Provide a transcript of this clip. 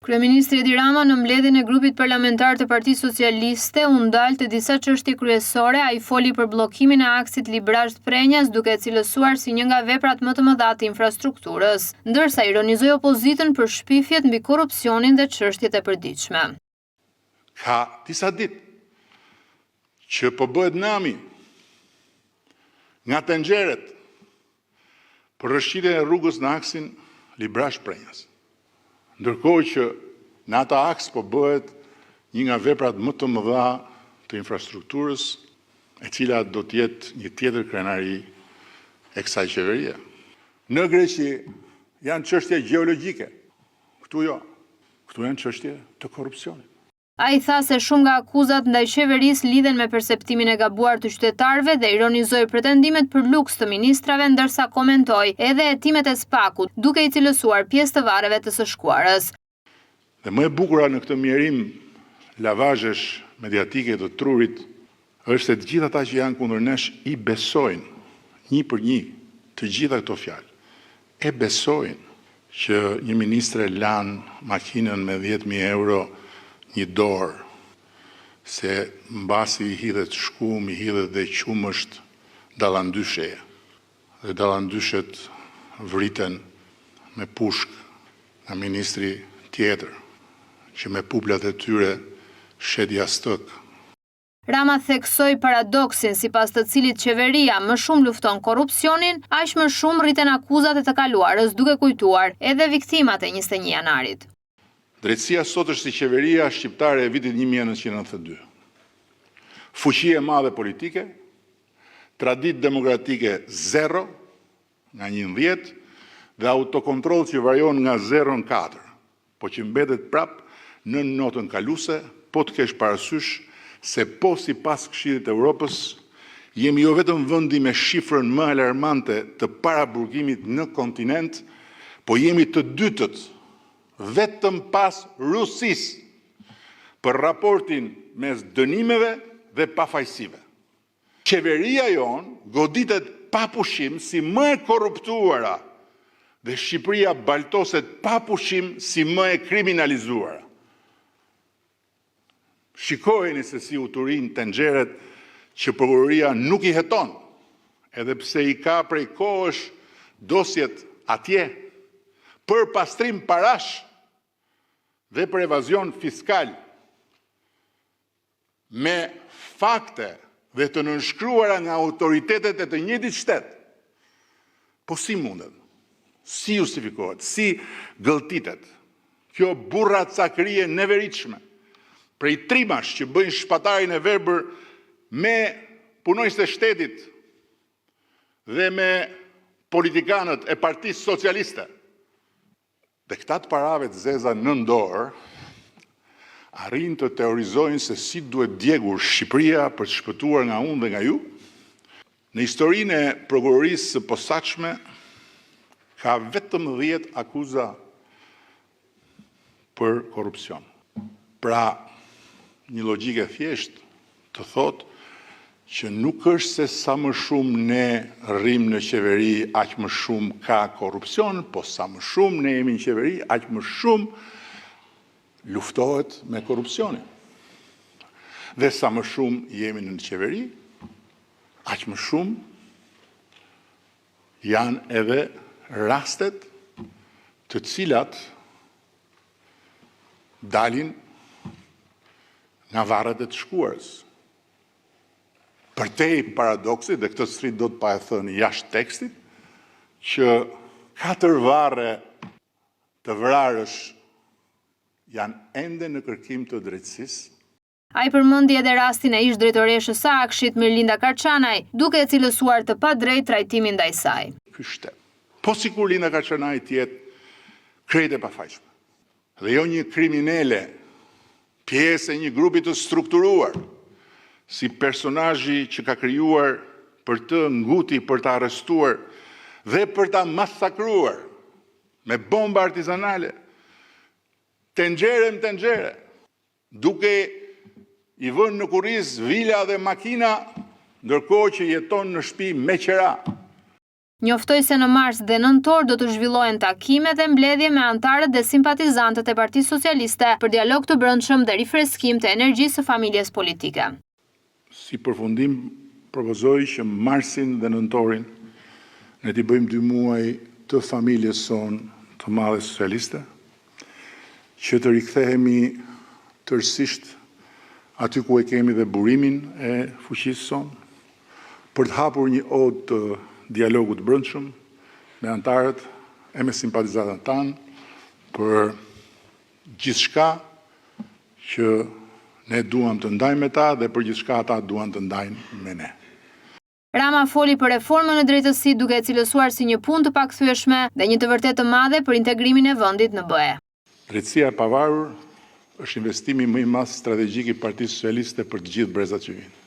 Kryeministri Edi Rama në mbledhjen e grupit parlamentar të Partisë Socialiste u ndal të disa çështje kryesore. Ai foli për bllokimin e aksit Librazh-Prenjas, duke cilësuar si një nga veprat më të mëdha të infrastrukturës, ndërsa ironizoi opozitën për shpifjet mbi korrupsionin dhe çështjet e përditshme. Ka disa ditë që po bëhet nami nga tenxheret për rrëshqitjen e rrugës në aksin Librazh-Prenjas. Ndërkohë që në ata aks po bëhet një nga veprat më të mëdha të infrastrukturës, e cila do të jetë një tjetër krenari e kësaj qeverie. Në Greqi janë çështje gjeologjike. Këtu jo. Këtu janë çështje të korrupsionit. Ai tha se shumë nga akuzat ndaj qeverisë lidhen me perceptimin e gabuar të qytetarëve dhe ironizoi pretendimet për luks të ministrave, ndërsa komentoi edhe hetimet e Spakut, duke i cilësuar pjesë të varreve të së shkuarës. Dhe më e bukura në këtë mjerim lavazhesh mediatike të trurit është se të gjithë ata që janë kundër nesh i besojnë një për një të gjitha këto fjalë. E besojnë që një ministre lan makinën me 10.000 euro një dorë, se mbasi i hidhet shkum, i hidhet dhe qumësht dallandysheje. Dhe dallandyshet vriten me pushk nga ministri tjetër, që me puplat e tyre shet jastëk. Rama theksoi paradoksin sipas të cilit qeveria më shumë lufton korrupsionin, aq më shumë rriten akuzat e të kaluarës, duke kujtuar edhe viktimat e 21 janarit. Drejtësia sot është si qeveria shqiptare e vitit 1992. Fuqi e madhe politike, traditë demokratike 0 nga 1/10 dhe autokontroll që varion nga 0 në 4, po që mbetet prap në notën kaluese, po të kesh parasysh se po sipas Këshillit të Evropës jemi jo vetëm vendi me shifrën më alarmante të paraburgimit në kontinent, po jemi të dytët vetëm pas Rusisë për raportin mes dënimeve dhe pafajësive. Qeveria jon goditet pa pushim si më e korruptuara dhe Shqipëria baltoset pa pushim si më e kriminalizuara. Shikojeni se si u turin tenxheret që prokuroria nuk i heton, edhe pse i ka prej kohësh dosjet atje për pastrim parash dhe për evazion fiskal, me fakte dhe të nënshkruara nga autoritetet e të njëjtit shtet. Po si mundet? Si justifikohet? Si gëlltitet? Kjo burracakrie neveritshme prej trimash që bëjnë shpatarin e verbër me punojnësit e shtetit dhe me politikanët e Partisë Socialiste. Dhe këta të parave të zeza në dorë arrin të teorizojnë se si duhet djegur Shqipëria për të shpëtuar nga unë dhe nga ju. Në historinë e prokurorisë së posaçme ka vetëm 10 akuza për korrupsion. Pra, një logjike thjesht të thotë që nuk është se sa më shumë ne rrim në qeveri, aq më shumë ka korrupsion, po sa më shumë ne jemi në qeveri, aq më shumë luftohet me korrupsionin. Dhe sa më shumë jemi në qeveri, aq më shumë janë edhe rastet të cilat dalin nga varret e të shkuarës. Përtej paradoksit, dhe këtë sfrit do të pa e thënë jashtë tekstit, që 4 varre të vrarësh janë ende në kërkim të drejtësisë. Ai përmendi edhe rastin e ish drejtoreshës së Akshit, Mirlinda Karçanaj, duke e cilësuar të padrejtë trajtimin ndaj saj. Ky shtet, po sikur Linda Karçanaj të jetë krejt e pafajshme, dhe jo një kriminele, pjesë e një grupi të strukturuar, si personazhi që ka krijuar për të nguti, për të arrestuar dhe për të masakruar me bomba artizanale, tenxhere, duke i vënë në kurriz vila dhe makina, ndërkohë që jeton në shtëpi me qera. Njoftoi se në mars dhe nëntor do të zhvillohen takime dhe mbledhje me anëtarët dhe simpatizantët e Partisë Socialiste për dialog të brendshëm dhe rifreskim të energjisë së familjes politike. Si përfundim, propozoj që marsin dhe nëntorin ne t'i bëjmë 2 muaj të familjes sonë të madhe socialiste, që të rikthehemi tërësisht aty ku e kemi dhe burimin e fuqisë sonë, për të hapur një odë të dialogut brendshëm me anëtarët e me simpatizantët tanë për gjithçka që ne duam të ndajmë me ta dhe për gjithçka ata duan të ndajnë me ne. Rama foli për reformën në drejtësi duke e cilësuar si një punë të pakthyeshme dhe një të vërtetë të madhe për integrimin e vendit në BE. Drejtësia e pavarur është investimi më i madh strategjik i Partisë Socialiste për të gjithë brezat që vinë.